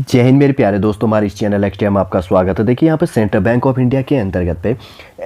जय हिंद मेरे प्यारे दोस्तों, हमारे इस चैनल एक्सटी में आपका स्वागत है। देखिए यहाँ पे सेंट्रल बैंक ऑफ इंडिया के अंतर्गत पे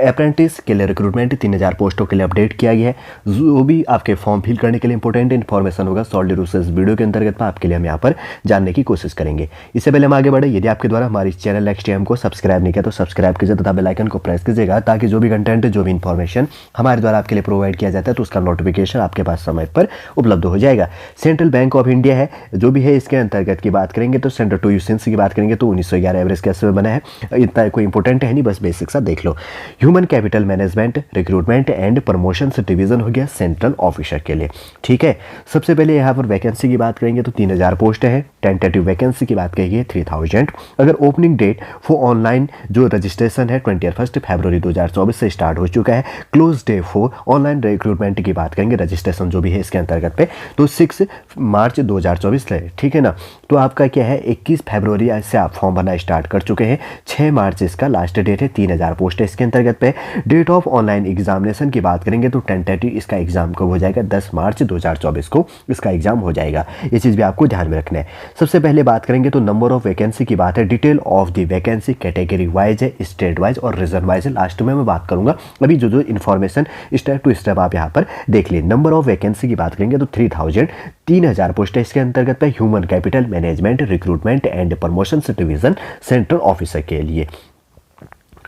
अप्रेंटिस के लिए रिक्रूटमेंट 3000 पोस्टों के लिए अपडेट किया गया है। जो भी आपके फॉर्म फिल करने के लिए इंपॉर्टेंट इन्फॉर्मेशन होगा सॉल्ड रूल से इस वीडियो के अंतर्गत आपके लिए हम यहाँ पर जानने की कोशिश करेंगे। इससे पहले हम आगे बढ़े, यदि आपके द्वारा हमारे इस चैनल एक्सटी को सब्सक्राइब नहीं किया तो सब्सक्राइब कीजिए तथा बेल आइकन को प्रेस कीजिएगा, ताकि जो भी कंटेंट जो भी इन्फॉर्मेशन हमारे द्वारा आपके लिए प्रोवाइड किया जाता है तो उसका नोटिफिकेशन आपके पास समय पर उपलब्ध हो जाएगा। सेंट्रल बैंक ऑफ इंडिया है जो भी है, इसके अंतर्गत की बात करेंगे तो सेंटर टू यूसेंस की बात करेंगे तो 1911 एवरेज कैसे में बना है, इतना कोई इंपॉर्टेंट है नहीं, बस बेसिक सा देख लो। Human capital management recruitment and promotions division हो गया सेंट्रल ऑफिसर के लिए। ठीक है, सबसे पहले यहाँ पर वैकेंसी की बात करेंगे तो 3000 पोस्ट है। टेंटेटिव वैकेंसी की बात करेंगे 3000। अगर ओपनिंग डेट फॉर ऑनलाइन जो रजिस्ट्रेशन है 21 फरवरी 2024 से स्टार्ट हो चुका है। Close day for online recruitment की बात करेंगे, रजिस्ट्रेशन जो भी है इसके अंतर्गत पे तो 6 मार्च 2024 है। ठीक है ना, तो आपका क्या है 21 फरवरी से आप फॉर्म भरना स्टार्ट कर चुके हैं। 6 मार्च इसका लास्ट डेट है। 3000 पोस्ट है इसके अंतर्गत पे। डेट ऑफ ऑनलाइन एग्जामिनेशन की बात करेंगे तो टेंटेटिव इसका एग्जाम कब हो जाएगा, 10 मार्च 2024 को इसका एग्जाम हो जाएगा। ये चीज़ भी आपको ध्यान में रखना है। सबसे पहले बात करेंगे तो नंबर ऑफ वैकेंसी की बात है। Detail of the vacancy category wise है, स्टेट वाइज और रीजन वाइज है, लास्ट में मैं बात करूंगा। अभी जो इन्फॉर्मेशन स्टेप टू स्टेप आप यहाँ पर देख लिए। नंबर ऑफ वैकेंसी की बात करेंगे तो 3000 पोस्ट है इसके अंतर्गत पे। Human capital management recruitment and promotion division central officer के लिए।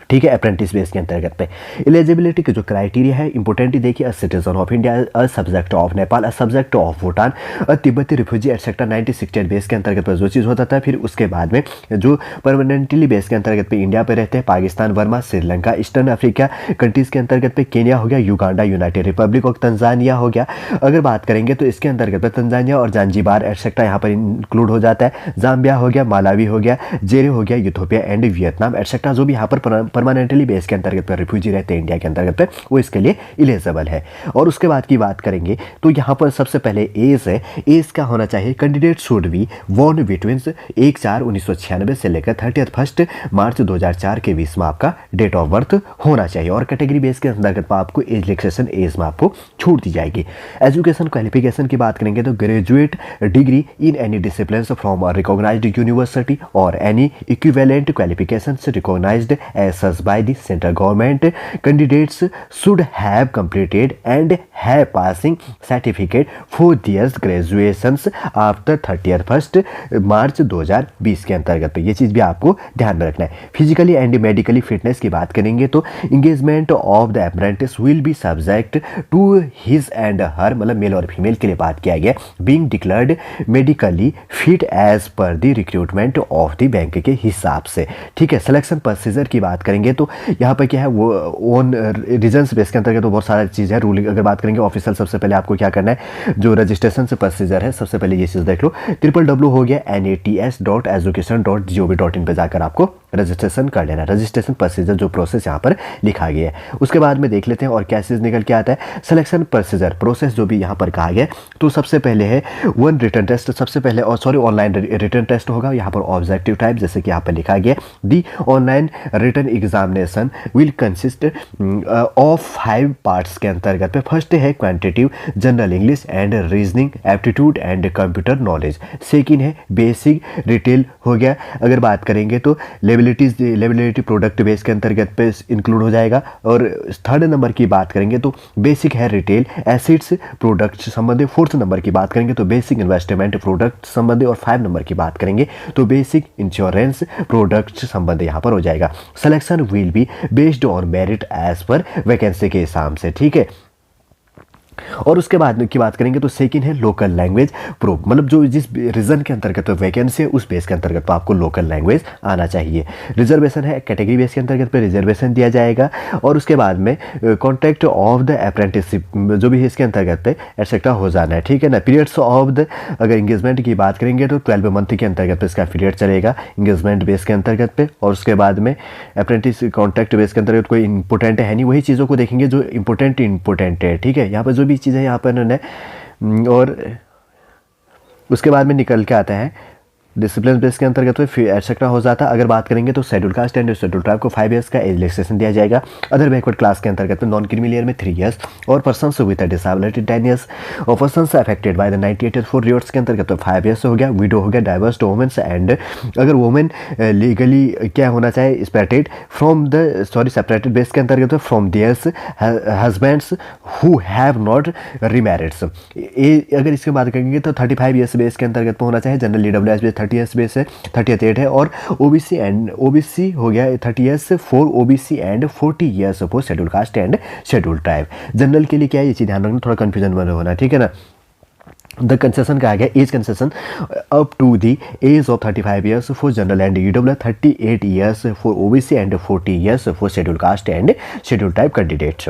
ठीक है, अप्रेंटिस बेस के अंतर्गत पे। एलिजिबिलिटी के जो क्राइटेरिया है इंपॉर्टेंट देखिए, a citizen of India, a subject of Nepal, a subject of Bhutan, a तिब्बती रिफ्यूजी एटसेट्रा 1968 बेस के अंतर्गत पे जो चीज़ होता था। फिर उसके बाद में जो परमानेंटली बेस के अंतर्गत पे इंडिया पे रहते हैं, Pakistan, Verma, Sri Lanka, eastern Africa countries के अंतर्गत पे केन्या हो गया, युगांडा, यूनाइटेड रिपब्लिक और तंजानिया हो गया। अगर बात करेंगे तो इसके अंतर्गत पे तंजानिया और जांजीबार एटसेट्रा यहाँ पर इंक्लूड हो जाता है। जाम्बिया हो गया, मालावी हो गया, जेरे हो गया, यूथोपिया एंड वियतनाम एटसेट्रा जो भी यहाँ पर परमानेंटली बेस के अंतर्गत पर रिफ्यूजी रहते हैं इंडिया के अंतर्गत पे, वो इसके लिए इलिजिबल है। और उसके बाद की बात करेंगे तो यहाँ पर सबसे पहले एज है। एज का होना चाहिए, candidate should be born between 1/4/1996 से लेकर 31 मार्च 2004 के बीच में आपका डेट ऑफ बर्थ होना चाहिए। और कैटेगरी बेस के अंतर्गत पर आपको एज रिलैक्सेशन एज में आपको छूट दी जाएगी। एजुकेशन क्वालिफिकेशन की बात करेंगे तो graduate degree in any discipline from a recognised university और any equivalent qualification recognised as such by the central government. Candidates should have completed and have passing certificate for their graduations after 31 March 2020 के अंतर्गत पे। ये चीज़ भी आपको ध्यान में रखना है। फिजिकली एंड मेडिकली फिटनेस की बात करेंगे तो engagement of the apprentice will be subject to his and her, मतलब मेल और फीमेल के लिए बात किया गया, being declared medically fit as पर the recruitment of the bank के हिसाब से। ठीक है, सिलेक्शन प्रोसीजर की बात करेंगे तो यहाँ पर क्या है वो ओन रीजन्स बेस के अंतर्गत तो बहुत सारा चीज़ है। रूलिंग अगर बात करेंगे ऑफिशियल, सबसे पहले आपको क्या करना है, जो रजिस्ट्रेशन से प्रोसीजर है सबसे पहले ये चीज़ देख लो। www हो गया nats.education.gov.in पे जाकर आपको रजिस्ट्रेशन कर लेना। रजिस्ट्रेशन प्रोसीजर जो प्रोसेस यहाँ पर लिखा गया है, उसके बाद में देख लेते हैं और क्या चीज़ निकल के आता है। सिलेक्शन प्रोसीजर प्रोसेस जो भी यहाँ पर कहा गया तो सबसे पहले है वन रिटर्न टेस्ट, सबसे पहले और सॉरी ऑनलाइन रिटर्न टेस्ट होगा। यहाँ पर ऑब्जेक्टिव टाइप जैसे कि यहाँ पर लिखा गया, the online return examination will consist of 5 parts के अंतर्गत पे। फर्स्ट है quantitative general English and reasoning aptitude and computer knowledge. Second है बेसिक रिटेल हो गया। अगर बात करेंगे तो लेबिलिटी प्रोडक्ट बेस के अंतर्गत पे इंक्लूड हो जाएगा। और थर्ड नंबर की बात करेंगे तो बेसिक है रिटेल एसिड्स प्रोडक्ट संबंधी। फोर्थ नंबर की बात करेंगे तो बेसिक इन्वेस्टमेंट प्रोडक्ट संबंधी। और 5 नंबर की बात करेंगे तो बेसिक इंश्योरेंस प्रोडक्ट संबंधी यहाँ पर हो जाएगा। Selection will be based on merit age पर वैकेंसी के हिसाब से। ठीक है, और उसके बाद की बात करेंगे तो सेकंड है लोकल लैंग्वेज प्रूफ, मतलब जो जिस रीजन के अंतर्गत वैकेंसी है उस बेस के अंतर्गत तो आपको लोकल लैंग्वेज आना चाहिए। रिजर्वेशन है, कैटेगरी बेस के अंतर्गत पे रिजर्वेशन दिया जाएगा। और उसके बाद में कॉन्ट्रैक्ट ऑफ द अप्रेंटिसशिप जो भी है इसके अंतर्गत पे एक्सेट्रा हो जाना है। ठीक है ना, पीरियड्स ऑफ द अगर इंगेजमेंट की बात करेंगे तो 12 मंथ के अंतर्गत पे इसका पीरियड चलेगा इंगेजमेंट बेस के अंतर्गत पे। और उसके बाद में अप्रेंटिस कॉन्ट्रैक्ट बेस के अंतर्गत कोई इंपॉर्टेंट है नहीं, वही चीज़ों को देखेंगे जो इंपॉर्टेंट है। ठीक है, यहाँ पर जो भी चीज़ें यहाँ पर इन्होंने और उसके बाद में निकल के आता है डिसिप्लिन बेस के अंतर्गत में फिर एटसेट्रा हो जाता है। अगर बात करेंगे तो schedule caste and schedule tribe को 5 ईयर्स का एज रिलैक्सेशन दिया जाएगा। अदर बैकवर्ड क्लास के अंतर्गत में नॉन क्रीमी लेयर में 3 ईयर्स और पर्सन विद डिसेबिलिटी 10 ईयर्स और पर्सन अफेक्टेड बाय द 1984 रियोट्स के अंतर्गत में 5 ईयर्स हो गया। विडो हो गया, डाइवर्स वुमेन्स एंड अगर वुमेन लीगली क्या होना चाहिए सेपरेटेड सेपरेटेड बेस के अंतर्गत from theirs husbands who have not remarrieds. अगर इसके बात करेंगे तो 35 ईयर्स बेस के अंतर्गत में होना चाहिए। General EWS base 30 years base है, 38 है और ओबीसी हो गया 30 years for OBC and 40 years for scheduled caste and schedule tribe. General के लिए क्या है ये चीज़ ध्यान रखना, थोड़ा कंफ्यूजन बना होना, ठीक है ना। द कंसेशन कहा गया age concession up to the age of 35 years for general and EWS, 38 years for OBC and 40 years for scheduled caste and scheduled type candidates.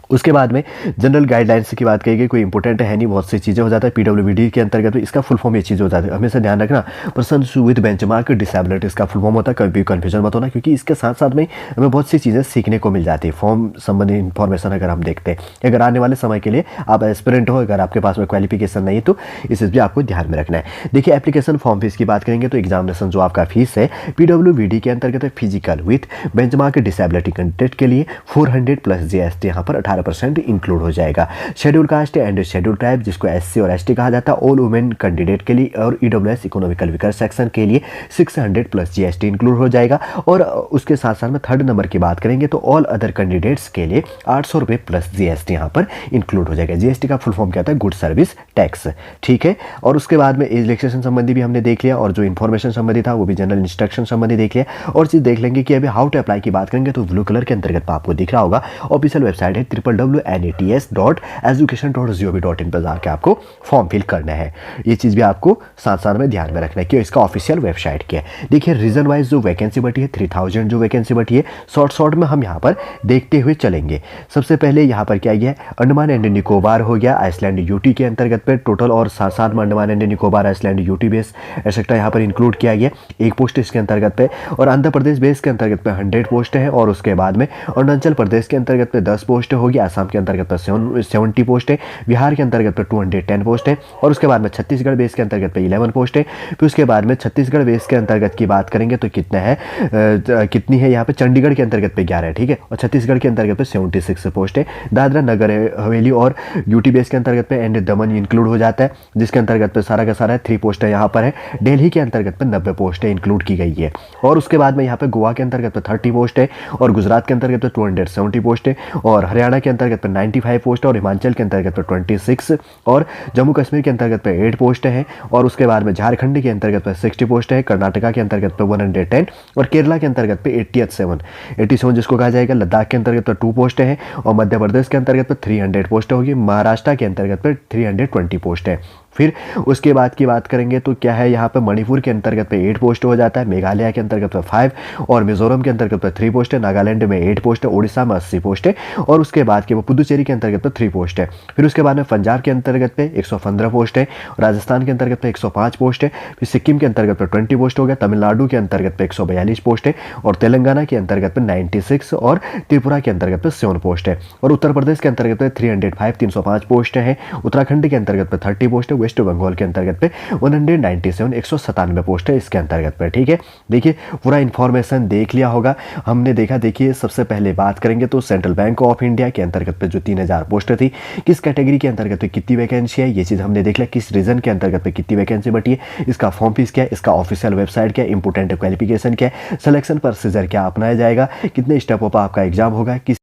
उसके बाद में जनरल गाइडलाइंस की बात करेंगे, कोई इंपॉर्टेंट है नहीं, बहुत सी चीज़ें हो जाता है। पीडब्ल्यूडी के अंतर्गत इसका फुल फॉर्म ये चीज़ हो जाती है, हमेशा ध्यान रखना। पर्सन विद बेंचमार्क डिसेबिलिटी इसका फुल फॉर्म होता है, कभी कन्फ्यूजन मत होना, क्योंकि इसके साथ साथ में हमें बहुत सी चीज़ें सीखने को मिल जाती है। फॉर्म संबंधी इन्फॉर्मेशन अगर हम देखते हैं, अगर आने वाले समय के लिए आप एस्पिरेंट हो, अगर आपके पास में क्वालिफिकेशन नहीं है तो इस चीज़ भी आपको ध्यान में रखना है। देखिए एप्लीकेशन फॉर्म फीस की बात करेंगे तो एग्जामिनेशन जो आपका फीस है पीडब्ल्यूडी के अंतर्गत physical with benchmark disability candidate के लिए 400 प्लस जीएसटी यहाँ पर 18% इंक्लूड हो जाएगा। Schedule caste and schedule tribe जिसको एससी और एसटी कहा जाता है, ऑल वुमेन कैंडिडेट के लिए और ईडब्ल्यूएस इकोनॉमिकल वीकर सेक्शन के लिए 600 प्लस जीएसटी इंक्लूड हो जाएगा। और उसके साथ साथ में थर्ड नंबर की बात करेंगे तो ऑल अदर कैंडिडेट्स के लिए 800 रुपये प्लस जीएसटी यहाँ पर इंक्लूड हो जाएगा। जीएसटी का फुल फॉर्म क्या होता है, गुड सर्विस टैक्स, ठीक है। और उसके बाद में एज रिलैक्सेशन संबंधी भी हमने देख लिया और जो इन्फॉर्मेशन संबंधी था वो भी जनरल इंस्ट्रक्शन संबंधी देख लिया। और चीज़ देख लेंगे कि अभी हाउ टू अप्लाई की बात करेंगे तो ब्लू कलर के अंतर्गत आपको दिख रहा होगा ऑफिशियल वेबसाइट है www.nats.education.gov.in पर जाकर आपको फॉर्म फिल करना है। ये चीज़ भी आपको साथ साथ में ध्यान में रखना है कि इसका ऑफिशियल वेबसाइट क्या है। देखिए रीजन वाइज जो वैकेंसी बटी है 3000 जो वैकेंसी बटी है शॉर्ट में हम यहाँ पर देखते हुए चलेंगे। सबसे पहले यहाँ पर क्या गया है, अंडमान एंड निकोबार हो गया, आइसलैंड यूटी के अंतर्गत पे टोटल और साथ साथ में Andaman and Nicobar island UT base etcetera यहाँ पर इंक्लूड किया गया एक पोस्ट इसके अंतर्गत पे। और आंध्र प्रदेश बेस के अंतर्गत पे 100 पोस्ट है और उसके बाद में अरुणाचल प्रदेश के अंतर्गत पे 10 पोस्ट होगी, आसाम के अंतर्गत पे 70 पोस्ट है, बिहार के अंतर्गत पे 210 पोस्ट है और उसके बाद में छत्तीसगढ़ बेस के अंतर्गत पे 11 पोस्ट है। फिर उसके बाद में छत्तीसगढ़ बेस के अंतर्गत की बात करेंगे तो कितनी है यहाँ पे, चंडीगढ़ के अंतर्गत पे 11 है, ठीक है। और छत्तीसगढ़ के अंतर्गत पे 76 पोस्ट है। दादरा नगर हवेली और यूटी बेस के अंतर्गत पे एंड दमन इंक्लूड हो जाता है जिसके अंतर्गत पे सारा का सारा 3 पोस्ट है यहाँ पर है। दिल्ली के अंतर्गत पे 90 पोस्ट है इंक्लूड की गई है। और उसके बाद में यहाँ पे गोवा के अंतर्गत पे 30 पोस्ट है और गुजरात के अंतर्गत पे 270 पोस्ट है और हरियाणा के अंतर्गत पे 95 पोस्ट है और हिमाचल के अंतर्गत पे 26 और जम्मू कश्मीर के अंतर्गत पे 8 पोस्ट है और उसके बाद में झारखंड के अंतर्गत पे 60 पोस्ट है, कर्नाटका के अंतर्गत पे 110 और केरला के अंतर्गत पे 87 जिसको कहा जाएगा। लद्दाख के अंतर्गत पे 2 पोस्ट है और मध्य प्रदेश के अंतर्गत पे 300 पोस्ट होगी। महाराष्ट्र के अंतर्गत पे 320 पोस्ट है। फिर उसके बाद की बात करेंगे तो क्या है, यहाँ पे मणिपुर के अंतर्गत पे 8 पोस्ट हो जाता है, मेघालय के अंतर्गत पे 5 और मिजोरम के अंतर्गत पे 3 पोस्ट है, नागालैंड में 8 पोस्ट है, उड़ीसा में 80 पोस्ट है और उसके बाद के पुदुचेरी के अंतर्गत पे 3 पोस्ट है। फिर उसके बाद में पंजाब के अंतर्गत पे 115 पोस्ट है, राजस्थान के अंतर्गत पे 105 पोस्ट है, फिर सिक्किम के अंतर्गत पे 20 पोस्ट हो गया, तमिलनाडु के अंतर्गत पे 142 पोस्ट है और तेलंगाना के अंतर्गत पे 96 और त्रिपुरा के अंतर्गत पे 7 पोस्ट है और उत्तर प्रदेश के अंतर्गत पे 305 पोस्ट है, उत्तराखंड के अंतर्गत पे 30 पोस्ट है, वेस्ट बंगाल के अंतर्गत पे 197 197 पोस्ट है इसके अंतर्गत पे, ठीक है। देखिए पूरा इन्फॉर्मेशन देख लिया होगा हमने देखा। देखिए सबसे पहले बात करेंगे तो सेंट्रल बैंक ऑफ इंडिया के अंतर्गत पे जो 3000 पोस्ट थी किस कैटेगरी के अंतर्गत पे कितनी वैकेंसी है ये चीज़ हमने देख लिया, किस रीजन के अंतर्गत पे कितनी वैकेंसी बटी है, इसका फॉर्म फीस क्या है, इसका ऑफिशियल वेबसाइट क्या है, इंपोर्टेंट क्वालिफिकेशन क्या है, सिलेक्शन प्रोसीजर क्या अपनाया जाएगा, कितने स्टेपों पर आपका एग्जाम होगा, किस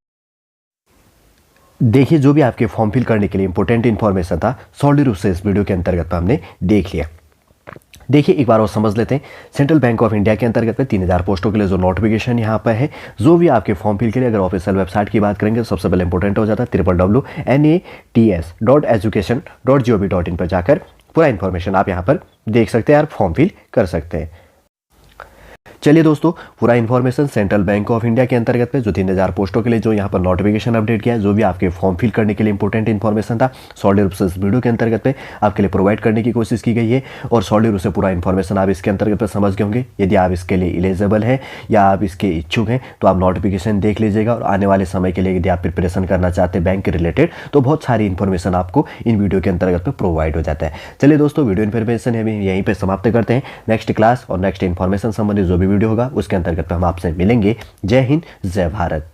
देखिए जो भी आपके फॉर्म फिल करने के लिए इंपॉर्टेंट इन्फॉर्मेशन था सॉलिड रूप से इस वीडियो के अंतर्गत हमने देख लिया। देखिए एक बार और समझ लेते हैं, सेंट्रल बैंक ऑफ इंडिया के अंतर्गत में 3000 पोस्टों के लिए जो नोटिफिकेशन यहाँ पर है, जो भी आपके फॉर्म फिल के लिए अगर ऑफिशियल वेबसाइट की बात करेंगे तो सबसे पहले इंपॉर्टेंट हो जाता है www.nats.education.gov.in पर जाकर पूरा इन्फॉर्मेशन आप यहाँ पर देख सकते हैं और फॉर्म फिल कर सकते हैं। चलिए दोस्तों, पूरा information central bank of India के अंतर्गत पे जो 3000 पोस्टों के लिए जो यहाँ पर नोटिफिकेशन अपडेट किया है, जो भी आपके फॉर्म फिल करने के लिए इंपॉर्टेंट इन्फॉर्मेशन था, सॉलिड रूप से इस वीडियो के अंतर्गत पे आपके लिए प्रोवाइड करने की कोशिश की गई है। और सॉलिड रूप से पूरा इन्फॉर्मेशन आप इसके अंतर्गत पे समझ गए होंगे। यदि आप इसके लिए एलिजिबल है या आप इसके इच्छुक हैं तो आप नोटिफिकेशन देख लीजिएगा। और आने वाले समय के लिए यदि आप प्रिपरेशन करना चाहते हैं बैंक के रिलेटेड, तो बहुत सारी इन्फॉर्मेशन आपको इन वीडियो के अंतर्गत पे प्रोवाइड हो जाता है। चलिए दोस्तों, वीडियो इन्फॉर्मेशन है यहीं पे समाप्त करते हैं। नेक्स्ट क्लास और नेक्स्ट इन्फॉर्मेशन संबंधित जो भी वीडियो होगा उसके अंतर्गत हम आपसे मिलेंगे। जय हिंद, जय भारत।